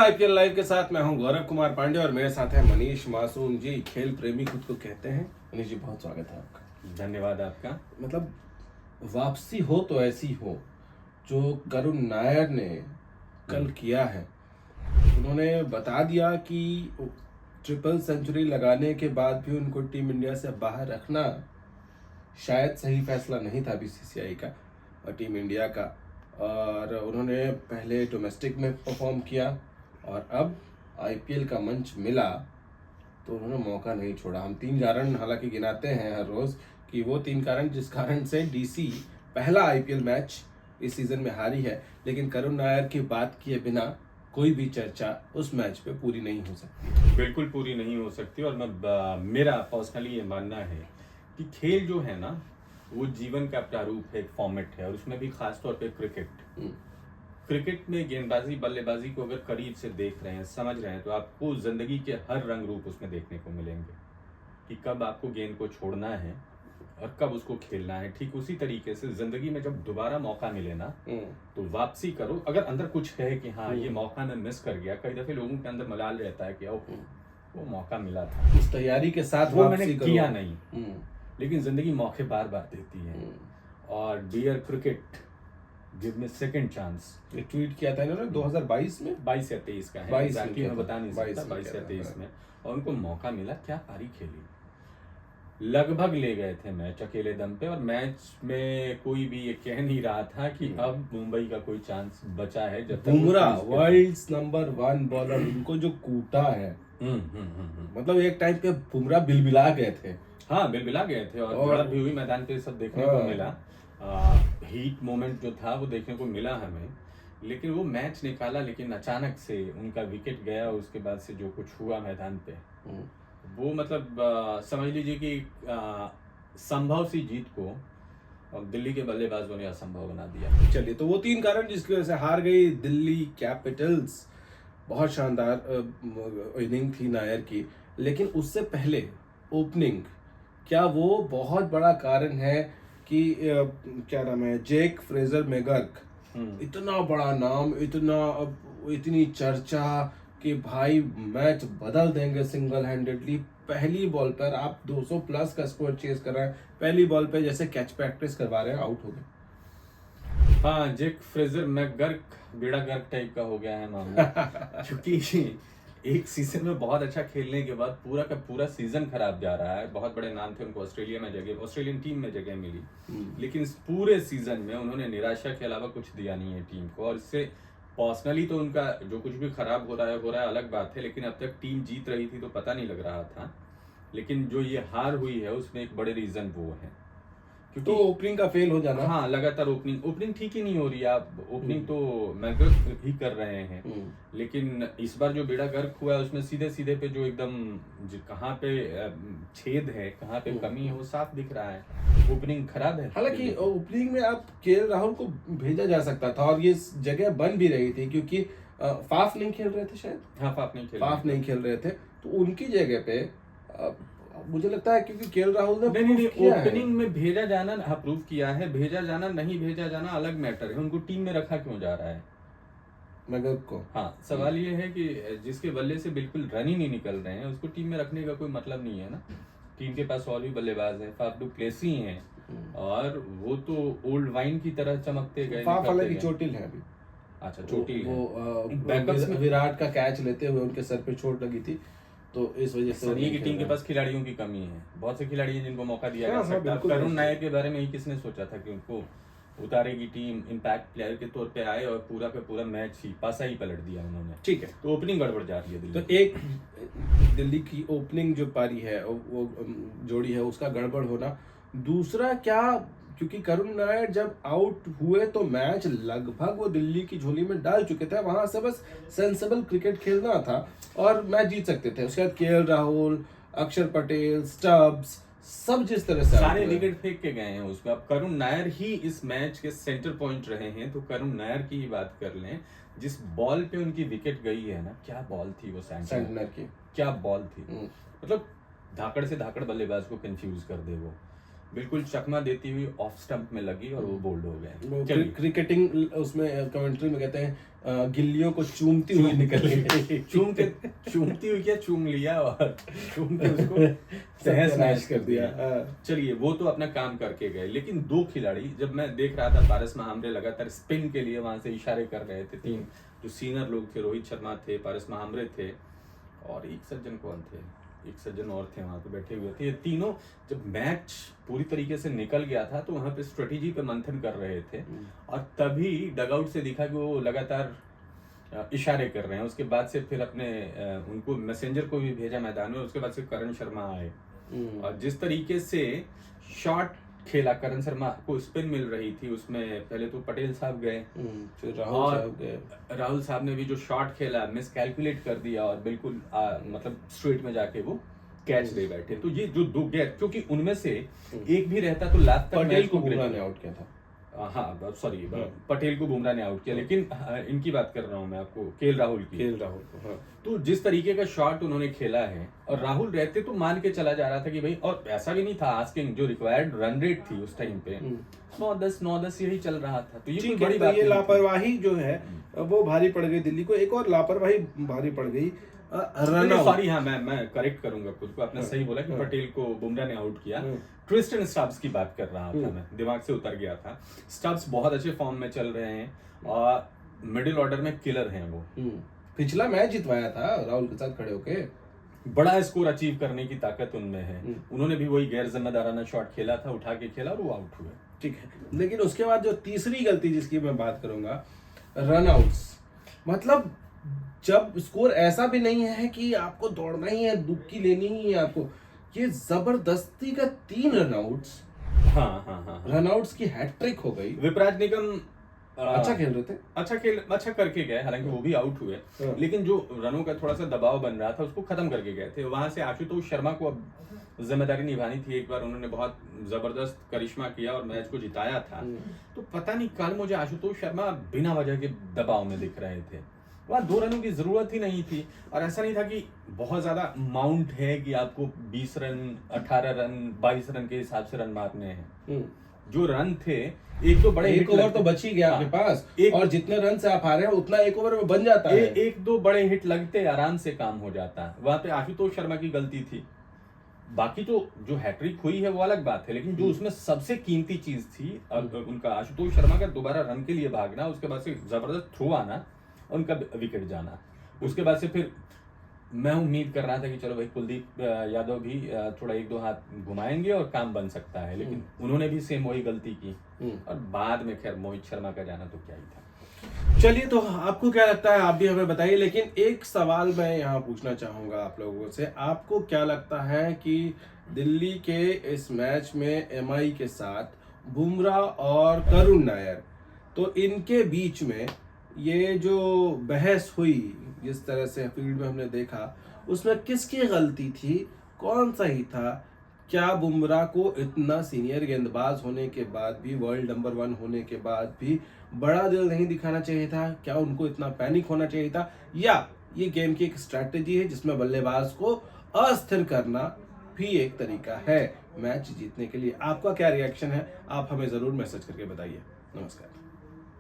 IPL live के साथ मैं हूं गौरव कुमार पांडे और मेरे साथ है मनीष मासूम जी। खेल प्रेमी खुद को कहते हैं। मनीष जी, बहुत स्वागत है आपका। धन्यवाद आपका। मतलब वापसी हो तो ऐसी हो जो करुण नायर ने कल किया है। उन्होंने बता दिया कि ट्रिपल सेंचुरी लगाने के बाद भी उनको टीम इंडिया से बाहर रखना शायद सही फैसला नहीं था बीसीसीआई का और टीम इंडिया का। और उन्होंने पहले डोमेस्टिक में परफॉर्म किया और अब आईपीएल का मंच मिला तो उन्होंने मौका नहीं छोड़ा। हम 3 कारण हालांकि गिनाते हैं हर रोज कि वो 3 कारण जिस कारण से डीसी पहला आईपीएल मैच इस सीजन में हारी है, लेकिन करुण नायर की बात किए बिना कोई भी चर्चा उस मैच पे पूरी नहीं हो सकती। बिल्कुल पूरी नहीं हो सकती। और मेरा पर्सनली ये मानना है कि खेल जो है ना वो जीवन का प्रारूप है, एक फॉर्मेट है, और उसमें भी खास तौर पे क्रिकेट में गेंदबाजी बल्लेबाजी को अगर करीब से देख रहे हैं, समझ रहे हैं, तो आपको जिंदगी के हर रंग रूप उसमें देखने को मिलेंगे कि कब आपको गेंद को छोड़ना है और कब उसको खेलना है। ठीक उसी तरीके से जिंदगी में जब दोबारा मौका मिले ना तो वापसी करो। अगर अंदर कुछ है कि हाँ ये मौका मैं मिस कर गया, कई दफे लोगों के अंदर मलाल रहता है कि वो मौका मिला था, उस तैयारी के साथ वो मैंने किया नहीं। लेकिन जिंदगी मौके बार बार देती है। और dear cricket, give me second chance, ये ट्वीट किया था इन्होंने 2022 में, 22 या 23 का है, 22 एग्जैक्टली मैं बता नहीं सकता, 22 22 या 23 में। और उनको मौका मिला, क्या पारी खेली, लगभग ले गए थे मैच अकेले दम पे। और मैच में कोई भी ये कह नहीं रहा था कि अब मुंबई का कोई चांस बचा है। जब बुमराह वर्ल्ड नंबर 1 बॉलर, उनको जो कूटा है, मतलब एक टाइम पे बुमराह बिलबिला गए थे। हाँ, बिलबिला गए थे और झड़प भी हुई मैदान पे, सब देखने को मिला। हीट मोमेंट जो था वो देखने को मिला हमें। लेकिन वो मैच निकाला, लेकिन अचानक से उनका विकेट गया। उसके बाद से जो कुछ हुआ मैदान पे, वो मतलब समझ लीजिए कि संभव सी जीत को दिल्ली के बल्लेबाजों ने असंभव बना दिया। चलिए, तो वो 3 कारण जिसकी वजह से हार गई दिल्ली कैपिटल्स। बहुत शानदार इनिंग थी नायर की, लेकिन उससे पहले ओपनिंग, क्या वो बहुत बड़ा कारण है कि क्या नाम है, जेक फ्रेजर मैकगर्क, इतना बड़ा नाम, इतनी चर्चा कि भाई मैच बदल देंगे सिंगल हैंडेडली। पहली बॉल पर आप 200 प्लस का स्कोर चेस कर रहे हैं, पहली बॉल पे जैसे कैच प्रैक्टिस करवा रहे हैं, आउट हो गए। हाँ, जेक फ्रेजर मैकगर्क बेड़ा गर्क टाइप का हो गया है मामला। क्योंकि एक सीजन में बहुत अच्छा खेलने के बाद पूरा का पूरा सीजन खराब जा रहा है। बहुत बड़े नाम थे, उनको ऑस्ट्रेलियन टीम में जगह मिली, लेकिन इस पूरे सीजन में उन्होंने निराशा के अलावा कुछ दिया नहीं है टीम को। और इससे पर्सनली तो उनका जो कुछ भी खराब हो रहा है अलग बात है, लेकिन अब तक टीम जीत रही थी तो पता नहीं लग रहा था। लेकिन जो ये हार हुई है उसमें एक बड़े रीजन वो है, क्योंकि तो ओपनिंग का फेल हो जाना। हाँ, लगातार ओपनिंग ठीक ही नहीं हो रही है। आप ओपनिंग तो मैकगर्क ही कर रहे हैं, लेकिन इस बार जो बेड़ा गर्क हुआ है उसमें सीधे सीधे पे जो एकदम कहाँ पे छेद है, कहाँ पे कमी है, वो साफ दिख रहा है। ओपनिंग खराब है। हालांकि ओपनिंग में आप केएल राहुल को भेजा जा सकता था और ये जगह बन भी रही थी, क्योंकि फाफ नहीं खेल रहे थे शायद। हाँ, फाफ नहीं खेल रहे थे, तो उनकी जगह पे मुझे लगता है, क्योंकि केएल राहुल ने नहीं ओपनिंग में भेजा जाना अप्रूव किया है। भेजा जाना नहीं भेजा जाना अलग मैटर है। उनको टीम में रखा क्यों जा रहा है मैकगर्क को? हाँ, सवाल ये है कि जिसके बल्ले से बिल्कुल रन ही नहीं निकल रहे हैं उसको टीम में रखने का कोई मतलब नहीं है ना। टीम के पास और भी बल्लेबाज है, फाफ डू प्लेसी हैं, और वो तो ओल्ड वाइन की तरह चमकते गए। फाफ हालांकि चोटिल है अभी। अच्छा, चोटिल वो विराट का कैच लेते हुए उनके सर पे चोट लगी थी, तो इस वजह से सनी की टीम के पास खिलाड़ियों की कमी है। बहुत से खिलाड़ी हैं जिनको मौका दिया जा सकता है। करुण नायर के बारे में ही किसने सोचा था कि उनको उतारेगी टीम, इम्पैक्ट प्लेयर के तौर पे आए और पूरा का पूरा मैच ही पासा ही पलट दिया उन्होंने। ठीक है, तो ओपनिंग गड़बड़ जा रही है दिल्ली। तो एक दिल्ली की ओपनिंग जो पारी है, वो जोड़ी है, उसका गड़बड़ होना। दूसरा क्या, क्योंकि करुण नायर जब आउट हुए तो मैच लगभग वो दिल्ली की झोली में डाल चुके थे। वहां से बस सेंसिबल क्रिकेट खेलना था और मैच जीत सकते थे। उसके बाद केएल राहुल, अक्षर पटेल, स्टब्स, सब जिस तरह से सारे विकेट फेंक के गए हैं उसमें। अब करुण नायर ही इस मैच के सेंटर पॉइंट रहे हैं, तो करुण नायर की ही बात कर लें। जिस बॉल पे उनकी विकेट गई है ना, क्या बॉल थी वो सैंटनर की, क्या बॉल थी। मतलब धाकड़ से धाकड़ बल्लेबाज को कंफ्यूज कर दे वो। बिल्कुल चकमा देती हुई ऑफ स्टंप में लगी और वो बोल्ड हो गए। वो चलिए, क्रिकेटिंग उसमें कमेंट्री में कहते हैं गिल्लियों को चूमती हुई निकल गई। चूमती हुई क्या, चूम लिया और चूम के उसको तहस नहस कर दिया। चलिए, वो तो अपना काम करके गए, लेकिन दो खिलाड़ी, जब मैं देख रहा था पारस महामरे लगातार स्पिन के लिए वहां से इशारे कर रहे थे, तीन जो सीनियर लोग थे, रोहित शर्मा थे, पारस महामरे थे और एक सज्जन कौन थे, एक सज्जन और थे वहां पे बैठे हुए थे। ये तीनों जब मैच पूरी तरीके से निकल गया था तो वहां पे स्ट्रेटेजी पे मंथन कर रहे थे और तभी डगआउट से दिखा कि वो लगातार इशारे कर रहे हैं। उसके बाद से फिर अपने उनको मैसेंजर को भी भेजा मैदान में। उसके बाद से करण शर्मा आए और जिस तरीके से शॉट खेला, करण शर्मा को स्पिन मिल रही थी, उसमें पहले तो पटेल साहब गए, फिर राहुल साहब गए, राहुल साहब ने भी जो शॉट खेला मिस कैलकुलेट कर दिया और बिल्कुल मतलब स्ट्रेट में जाके वो कैच ले बैठे। तो ये जो दो गैप, क्योंकि उनमें से एक भी रहता तो लास्ट तक पटेल को बुमराह ने आउट किया था। हाँ सॉरी, पटेल को बुमराह ने आउट किया, लेकिन इनकी बात कर रहा हूँ मैं आपको, केएल राहुल को। हाँ। तो जिस तरीके का शॉट उन्होंने खेला है, और राहुल रहते तो मान के चला जा रहा था कि भाई, और ऐसा भी नहीं था, आस्किंग जो रिक्वायर्ड रन रेट थी उस टाइम पे 9-10 यही चल रहा था। तो ये कोई बड़ी बात ये लापरवाही जो है वो भारी पड़ गई दिल्ली को। एक और लापरवाही भारी पड़ गई रन आउट। सॉरी, हाँ मैं करेक्ट करूंगा खुद को, आपने सही बोला कि पटेल को बुमराह ने आउट किया। ट्रिस्टन स्टब्स की बात कर रहा था मैं, दिमाग से उतर गया था। स्टब्स बहुत अच्छे फॉर्म में चल रहे हैं और मिडिल ऑर्डर में किलर हैं वो। पिछला मैच जितवाया था राहुल के साथ खड़े होके। बड़ा स्कोर अचीव करने की ताकत उनमें है। उन्होंने भी वही गैर जिम्मेदाराना शॉट खेला था, उठा के खेला और वो आउट हुए। ठीक है, लेकिन उसके बाद जो तीसरी गलती जिसकी मैं बात करूंगा, रन आउट्स। मतलब जब स्कोर ऐसा भी नहीं है कि आपको दौड़ना ही है, दुक्की लेनी ही है आपको, ये जबरदस्ती का 3 रनआउट्स। हाँ। रनआउट्स की हैट्रिक हो गई। विपराज निगम अच्छा खेल रहे थे, अच्छा करके गए, हालांकि वो भी आउट हुए, लेकिन जो रनों का थोड़ा सा दबाव बन रहा था उसको खत्म करके गए थे। वहां से आशुतोष शर्मा को अब जिम्मेदारी निभानी थी। एक बार उन्होंने बहुत जबरदस्त करिश्मा किया और मैच को जिताया था। तो पता नहीं कल मुझे आशुतोष शर्मा बिना वजह के दबाव में दिख रहे थे। वहाँ 2 रनों की जरूरत ही नहीं थी और ऐसा नहीं था कि बहुत ज्यादा माउंट है कि आपको 20 रन, 18 रन, 22 रन के हिसाब से रन मारने हैं। जो रन थे, एक तो बड़े एक ओवर तो बच ही गया आपके पास, और जितने रन से आप आ रहे हैं उतना एक ओवर में बन जाता है। एक दो बड़े हिट लगते आराम से काम हो जाता। वहां पे आशुतोष शर्मा की गलती थी। बाकी तो जो हैट्रिक हुई है वो अलग बात है, लेकिन जो उसमें सबसे कीमती चीज थी उनका आशुतोष शर्मा का दोबारा रन के लिए भागना, उसके बाद से जबरदस्त थ्रो आना, उनका विकेट जाना। उसके बाद से फिर मैं उम्मीद कर रहा था कि चलो भाई कुलदीप यादव भी थोड़ा 1-2 हाथ घुमाएंगे और काम बन सकता है, लेकिन उन्होंने भी सेम वही गलती की और बाद में खैर मोहित शर्मा का जाना तो क्या ही था। चलिए, तो आपको क्या लगता है आप भी हमें बताइए। लेकिन एक सवाल मैं यहाँ पूछना चाहूंगा आप लोगों से, आपको क्या लगता है कि दिल्ली के इस मैच में एमआई के साथ बुमराह और करुण नायर, तो इनके बीच में ये जो बहस हुई, जिस तरह से फील्ड में हमने देखा, उसमें किसकी गलती थी, कौन सही था? क्या बुमराह को इतना सीनियर गेंदबाज होने के बाद भी, वर्ल्ड नंबर 1 होने के बाद भी बड़ा दिल नहीं दिखाना चाहिए था? क्या उनको इतना पैनिक होना चाहिए था? या ये गेम की एक स्ट्रैटेजी है जिसमें बल्लेबाज को अस्थिर करना भी एक तरीका है मैच जीतने के लिए? आपका क्या रिएक्शन है? आप हमें जरूर मैसेज करके बताइए। नमस्कार।